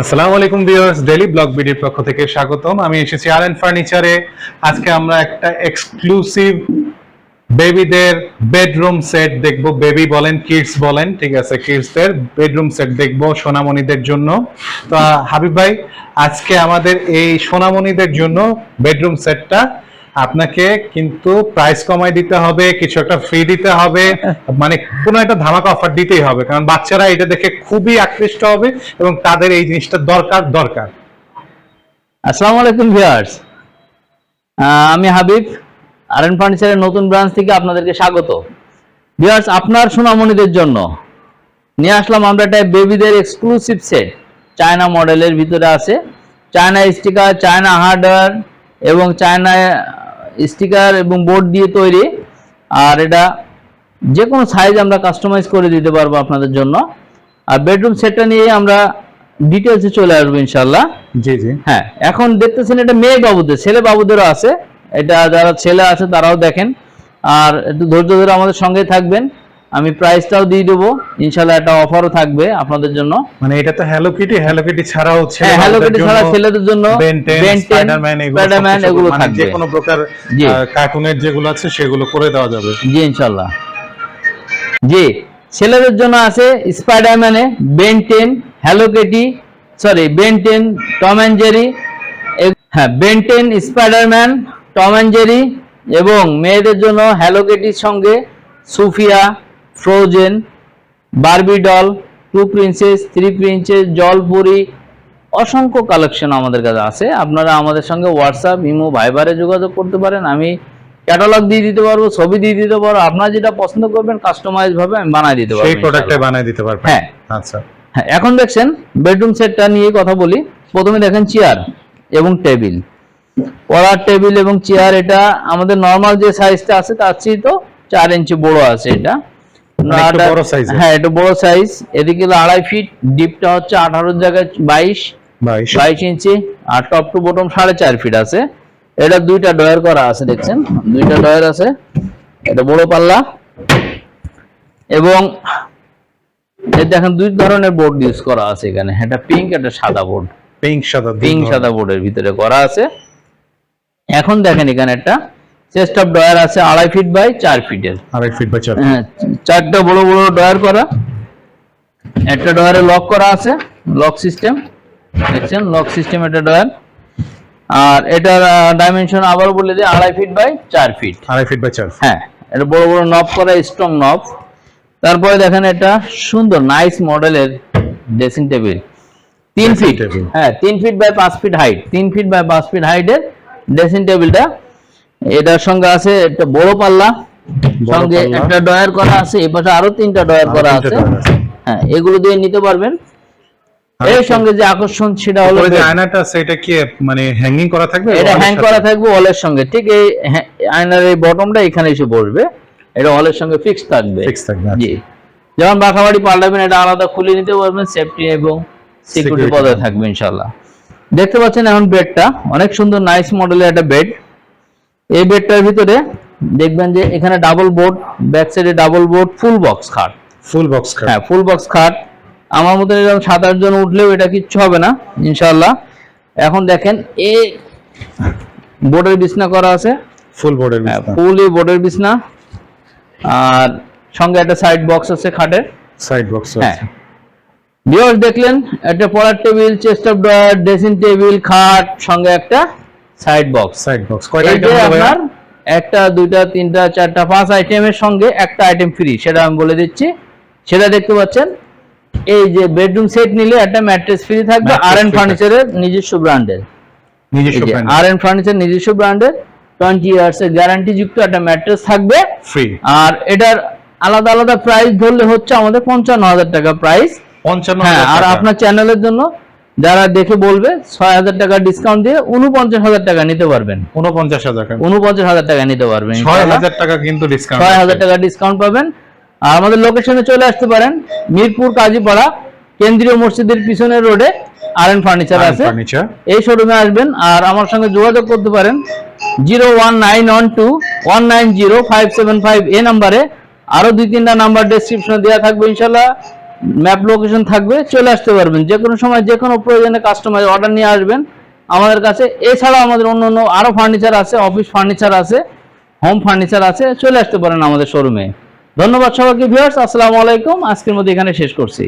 আসসালামু আলাইকুম viewers, daily blog বিডির পক্ষ থেকে স্বাগতম। আমি এসেছি আরএন ফার্নিচারে। আজকে আমরা একটা এক্সক্লুসিভ বেবিদের বেডরুম সেট দেখব। বেবি বলেন, কিডস বলেন, ঠিক আছে, কিডসদের বেডরুম সেট দেখব সোনামণিদের জন্য। তো হাবিব ভাই, আজকে আমাদের এই সোনামণিদের জন্য বেডরুম সেটটা আপনাকে কিন্তু প্রাইস কমাই দিতে হবে, কিছু একটা ফ্রি দিতে হবে, মানে কোনো একটা ধামাকা অফার দিতেই হবে, কারণ বাচ্চারা এটা দেখে খুবই আকৃষ্ট হবে এবং তাদের এই জিনিসটা দরকার। আসসালামু আলাইকুম ভিউয়ার্স, আমি হাবিব, আরএন ফার্নিচারের নতুন ব্রাঞ্চ থেকে আপনাদেরকে স্বাগত। ভিউয়ার্স, আপনার সোনামণিদের জন্য নিয়ে আসলাম আমরা একটা বেবিদের এক্সক্লুসিভ সেট। চায়না মডেলের ভিতরে আছে, চায়না স্টিকার, চায়না হার্ডওয়্যার এবং চায়না স্টিকার এবং বোর্ড দিয়ে তৈরি। আর এটা যে কোনো সাইজ আমরা কাস্টমাইজ করে দিতে পারবো আপনাদের জন্য। আর বেডরুম সেটটা নিয়ে আমরা ডিটেলসে চলে আসবো ইনশাল্লাহ। জি জি, হ্যাঁ, এখন দেখতেছেন এটা মেয়ে বাবুদের, ছেলে বাবুদেরও আছে। এটা যারা ছেলে আছে তারাও দেখেন, আর একটু ধৈর্য ধরে আমাদের সঙ্গে থাকবেন। আমি প্রাইসটাও দিয়ে দেবো ইনশাল্লাহ, একটা অফারও থাকবে আপনাদের জন্য। মানে এটা তো হ্যালো কিটি ছাড়াও হচ্ছে, হ্যালো কিটি ছাড়া ছেলেদের জন্য বেন 10, স্পাইডারম্যান এগুলো মানে থাকবে। যে কোনো প্রকার কার্টুনের যেগুলো আছে সেগুলো করে দেওয়া যাবে। জি ইনশাল্লাহ। জি, ছেলেদের জন্য আছে স্পাইডারম্যানে, Ben 10, Hello Kitty, sorry Ben 10, Tom and Jerry. হ্যাঁ, Ben 10, Spiderman, Tom and Jerry. এবং মেয়েদের জন্য হ্যালো কিটির সঙ্গে Sofia, Frozen, Barbie doll, 2 princess, 3 princess, জলপুরি, অসংখ্য কালেকশন আমাদের কাছে আছে। আপনারা আমাদের সঙ্গে হোয়াটসঅ্যাপ, ইমো, ভাইবারে যোগাযোগ করতে পারেন। আমি ক্যাটালগ দিয়ে দিতে পারবো, ছবি দিয়ে দিতে পারবো। আপনারা যেটা পছন্দ করবেন কাস্টমাইজ ভাবে আমি বানিয়ে দিতে পারবো, সেই প্রোডাক্টটা বানিয়ে দিতে পারবেন। হ্যাঁ আচ্ছা, হ্যাঁ। এখন দেখছেন বেডরুম সেটটা নিয়ে কথা বলি। প্রথমে দেখেন চেয়ার এবং টেবিল, পড়ার টেবিল এবং চেয়ার। এটা আমাদের নরমাল যে সাইজটা আছে তার চেয়ে তো 4 ইঞ্চি বড় আছে এটা। হ্যাঁ, এটা বড় সাইজ। এদিকে 2.5 ফিট, ডিপটা হচ্ছে 18 জায়গায় 22 ইঞ্চি, আর টপ টু বটম 4.5 ফিট আছে। এটা দুইটা ডয়ার করা আছে, দেখছেন দুইটা ডয়ার আছে। এটা বড় পাল্লা এবং দেখেন দুই ধরনের বোর্ড ইউজ করা আছে এখানে। এটা পিঙ্ক, এটা সাদা বোর্ড। পিঙ্ক সাদা বোর্ডের ভিতরে করা আছে। এখন দেখেন এখানে একটা চেস্ট অফ ডয়ার আছে 2.5 ফিট বাই 4 ফিটের। 2.5 ফিট বাই 4। হ্যাঁ, চারটা বড় বড় ডয়ার করা। একটা ডয়ারে লক করা আছে, লক সিস্টেম, দেখছেন লক সিস্টেম এটা ডয়ার। আর এটার ডাইমেনশন আবার বলে দিই 2.5 feet by 4 feet. 2.5 feet by 4। হ্যাঁ, এটা বড় বড় নব করা, স্ট্রং নব। তারপরে দেখেন এটা সুন্দর নাইস মডেলের ড্রেসিং টেবিল, 3 ফিট। হ্যাঁ, 3 feet by 5 feet height, 3 feet by 5 feet হাইটের ড্রেসিং টেবিলটা। এটার সঙ্গে আছে একটা বড় পাল্লা, সঙ্গে একটা ডয়ার করা আছে, এই পাশে আরো 3টা ডয়ার করা আছে। হ্যাঁ, এগুলো দিয়ে নিতে পারবেন। এর সঙ্গে যে আকর্ষণ সেটা হলো যে আয়নাটা, সেটা কি মানে হ্যাঙ্গিং করা থাকবে? এটা হ্যাং করা থাকবে ওয়ালের সঙ্গে। ঠিক এই আয়নার এই বটমটা এখানে এসে বসবে, এটা ওয়ালের সঙ্গে ফিক্স থাকবে। জি, যখন বাসাবাড়ি পাল্টাবেন এটা আলাদা খুলে নিতে পারবেন, সেফটি এবং সিকিউরিটি বজায় থাকবে ইনশাআল্লাহ। দেখতে পাচ্ছেন এখন বেডটা অনেক সুন্দর নাইস মডেলের একটা বেড। এই বেডটার ভিতরে দেখবেন যে এখানে ডাবল বোর্ড, ব্যাক সাইডে ডাবল বোর্ড, ফুল বক্স খাট। হ্যাঁ, ফুল বক্স খাট। আমার মতো এরকম 7-8 জন উঠলেও এটা কিচ্ছু হবে না ইনশাআল্লাহ। এখন দেখেন এই বোর্ডের বিছনা করা আছে, ফুল বোর্ডের বিছনা, ফুলই বোর্ডের বিছনা। আর সঙ্গে একটা সাইড বক্স আছে, খাটের সাইড বক্স আছে। হ্যাঁ, ভিউয়ার্স দেখলেন একটা পড়ার table, chest of drawer, dressing table, খাট, সঙ্গে একটা সাইড বক্স। কয়টা আইটেম হবে আপনার? একটা, দুইটা, তিনটা, চারটা, 5 আইটেমের সঙ্গে একটা আইটেম ফ্রি, সেটা আমি বলে দিচ্ছি। সেটা দেখতে পাচ্ছেন। এই যে বেডরুম সেট নিলে একটা ম্যাট্রেস ফ্রি থাকবে, আরএন ফার্নিচারের নিজস্ব ব্র্যান্ডের। আরএন ফার্নিচার নিজস্ব ব্র্যান্ডের 20 ইয়ার্স এর গ্যারান্টি যুক্ত একটা ম্যাট্রেস থাকবে ফ্রি। আর এটার আলাদা আলাদা প্রাইস ধরলে হচ্ছে আমাদের 55,000 টাকা প্রাইস। 55,000। আর আপনার চ্যানেলের জন্য যারা দেখে বলবে 6,000 টাকা ডিসকাউন্ট দিয়ে 49,000 টাকা নিতে পারবেন। 49,000 টাকা নিতে পারবেন। 6,000 টাকা কিন্তু ডিসকাউন্ট, 6,000 টাকা ডিসকাউন্ট পাবেন। আর আমাদের লোকেশনে চলে আসতে পারেন, মিরপুর কাজীপাড়া কেন্দ্রীয় মসজিদের পিছনের রোডে আরএন ফার্নিচার আছে, এই শোরুমে আসবেন। আর আমার সঙ্গে যোগাযোগ করতে পারেন 01912190575 এই নাম্বারে। আরো 2-3টা নাম্বার ডেসক্রিপশনে দেওয়া থাকবে ইনশাআল্লাহ। ম্যাপ লোকেশন থাকবে, চলে আসতে পারবেন যে কোনো সময়, যে কোনো প্রয়োজনে কাস্টমাইজ অর্ডার নিয়ে আসবেন আমাদের কাছে। এছাড়াও আমাদের অন্য অন্য আরো ফার্নিচার আছে, অফিস ফার্নিচার আছে, হোম ফার্নিচার আছে, চলে আসতে পারেন আমাদের শোরুমে। ধন্যবাদ সবাইকে ভিউয়ার্স, আসসালামু আলাইকুম। আজকের মধ্যে এখানে শেষ করছি।